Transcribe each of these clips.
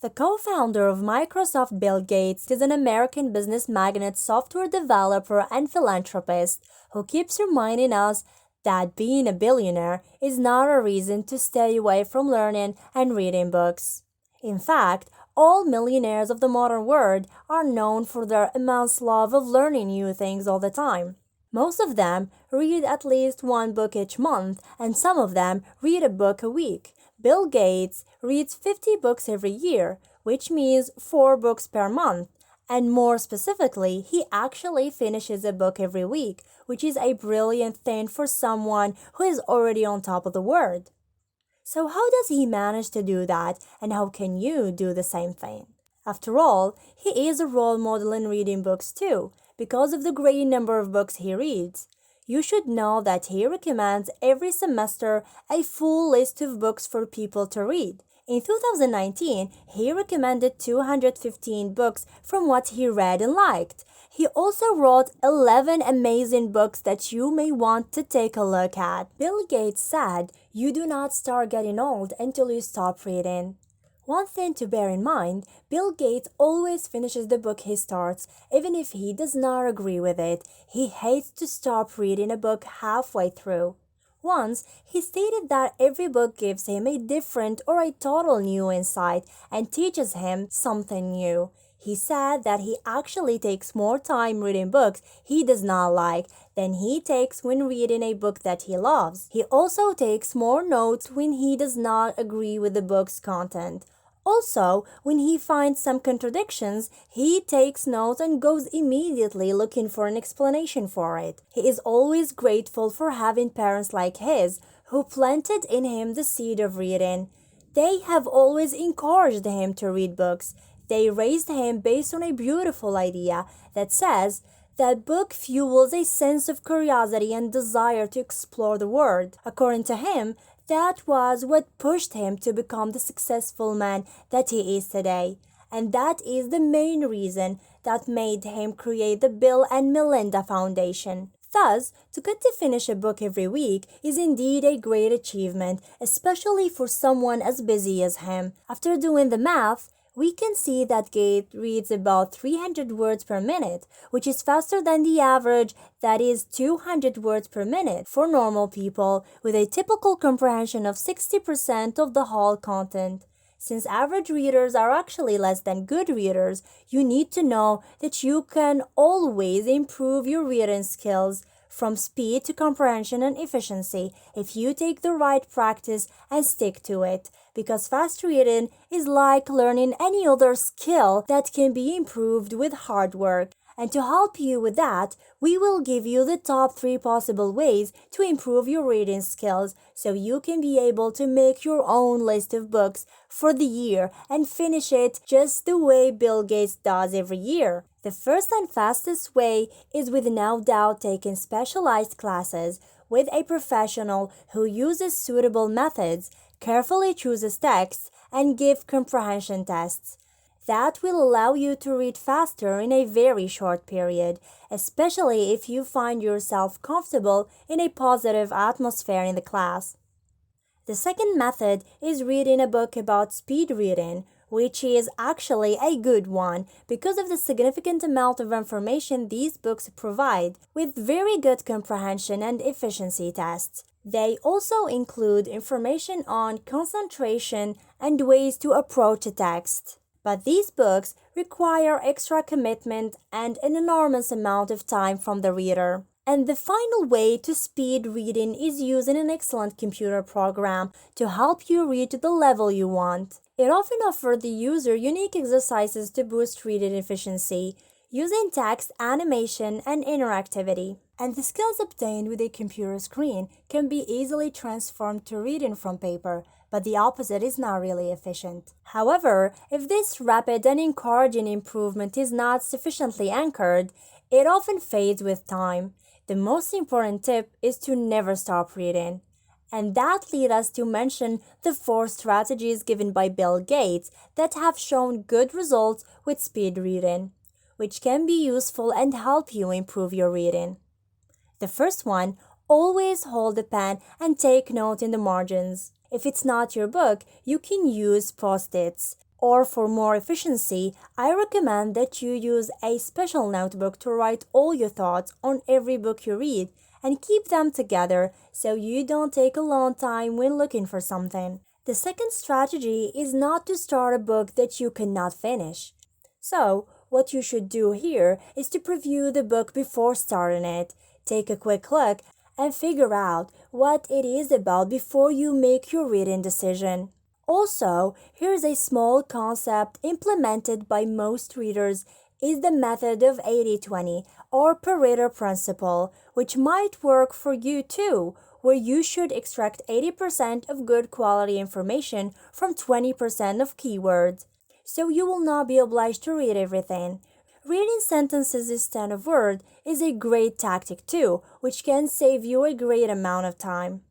The co-founder of Microsoft, Bill Gates, is an American business magnate, software developer, and philanthropist who keeps reminding us that being a billionaire is not a reason to stay away from learning and reading books. In fact, all millionaires of the modern world are known for their immense love of learning new things all the time. Most of them read at least one book each month, and some of them read a book a week. Bill Gates reads 50 books every year, which means 4 books per month. And more specifically, he actually finishes a book every week, which is a brilliant thing for someone who is already on top of the world. So how does he manage to do that, and how can you do the same thing? After all, he is a role model in reading books too, because of the great number of books he reads. You should know that he recommends every semester a full list of books for people to read. In 2019, he recommended 215 books from what he read and liked. He also wrote 11 amazing books that you may want to take a look at. Bill Gates said, "You do not start getting old until you stop reading." One thing to bear in mind, Bill Gates always finishes the book he starts, even if he does not agree with it. He hates to stop reading a book halfway through. Once, he stated that every book gives him a different or a total new insight and teaches him something new. He said that he actually takes more time reading books he does not like than he takes when reading a book that he loves. He also takes more notes when he does not agree with the book's content. Also, when he finds some contradictions, he takes notes and goes immediately looking for an explanation for it. He is always grateful for having parents like his, who planted in him the seed of reading. They have always encouraged him to read books. They raised him based on a beautiful idea that says that book fuels a sense of curiosity and desire to explore the world. According to him, that was what pushed him to become the successful man that he is today. And that is the main reason that made him create the Bill and Melinda Foundation. Thus, to get to finish a book every week is indeed a great achievement, especially for someone as busy as him. After doing the math, we can see that Gates reads about 300 words per minute, which is faster than the average, that is 200 words per minute, for normal people, with a typical comprehension of 60% of the whole content. Since average readers are actually less than good readers, you need to know that you can always improve your reading skills, from speed to comprehension and efficiency, if you take the right practice and stick to it, because fast reading is like learning any other skill that can be improved with hard work. And to help you with that, we will give you the top 3 possible ways to improve your reading skills so you can be able to make your own list of books for the year and finish it just the way Bill Gates does every year. The first and fastest way is with no doubt taking specialized classes with a professional who uses suitable methods, carefully chooses texts, and gives comprehension tests. That will allow you to read faster in a very short period, especially if you find yourself comfortable in a positive atmosphere in the class. The second method is reading a book about speed reading, which is actually a good one because of the significant amount of information these books provide, with very good comprehension and efficiency tests. They also include information on concentration and ways to approach a text. But these books require extra commitment and an enormous amount of time from the reader. And the final way to speed reading is using an excellent computer program to help you read to the level you want. It often offers the user unique exercises to boost reading efficiency, using text, animation, and interactivity. And the skills obtained with a computer screen can be easily transformed to reading from paper, but the opposite is not really efficient. However, if this rapid and encouraging improvement is not sufficiently anchored, it often fades with time. The most important tip is to never stop reading. And that leads us to mention the 4 strategies given by Bill Gates that have shown good results with speed reading, which can be useful and help you improve your reading. The first one, always hold a pen and take note in the margins. If it's not your book, you can use post-its Or for more efficiency, I recommend that you use a special notebook to write all your thoughts on every book you read and keep them together so you don't take a long time when looking for something. The second strategy is not to start a book that you cannot finish. So, what you should do here is to preview the book before starting it. Take a quick look and figure out what it is about before you make your reading decision. Also, here's a small concept implemented by most readers is the method of 80-20 or Pareto principle, which might work for you too, where you should extract 80% of good quality information from 20% of keywords. So you will not be obliged to read everything. Reading sentences instead of words is a great tactic too, which can save you a great amount of time.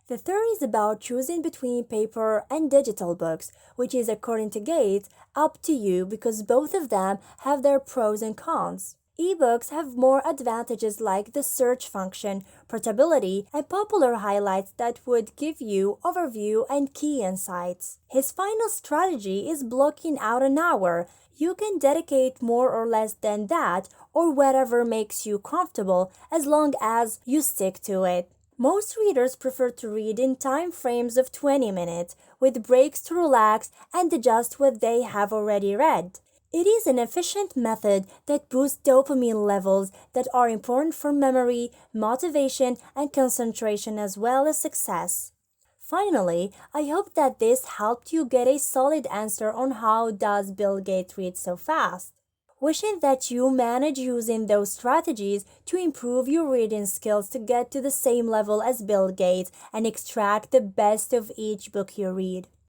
The third is about choosing between paper and digital books, which is, according to Gates, up to you because both of them have their pros and cons. Ebooks have more advantages like the search function, portability, and popular highlights that would give you overview and key insights. His final strategy is blocking out an hour. You can dedicate more or less than that or whatever makes you comfortable as long as you stick to it. Most readers prefer to read in time frames of 20 minutes, with breaks to relax and digest what they have already read. It is an efficient method that boosts dopamine levels that are important for memory, motivation, and concentration as well as success. Finally, I hope that this helped you get a solid answer on how does Bill Gates read so fast. Wishing that you manage using those strategies to improve your reading skills to get to the same level as Bill Gates and extract the best of each book you read.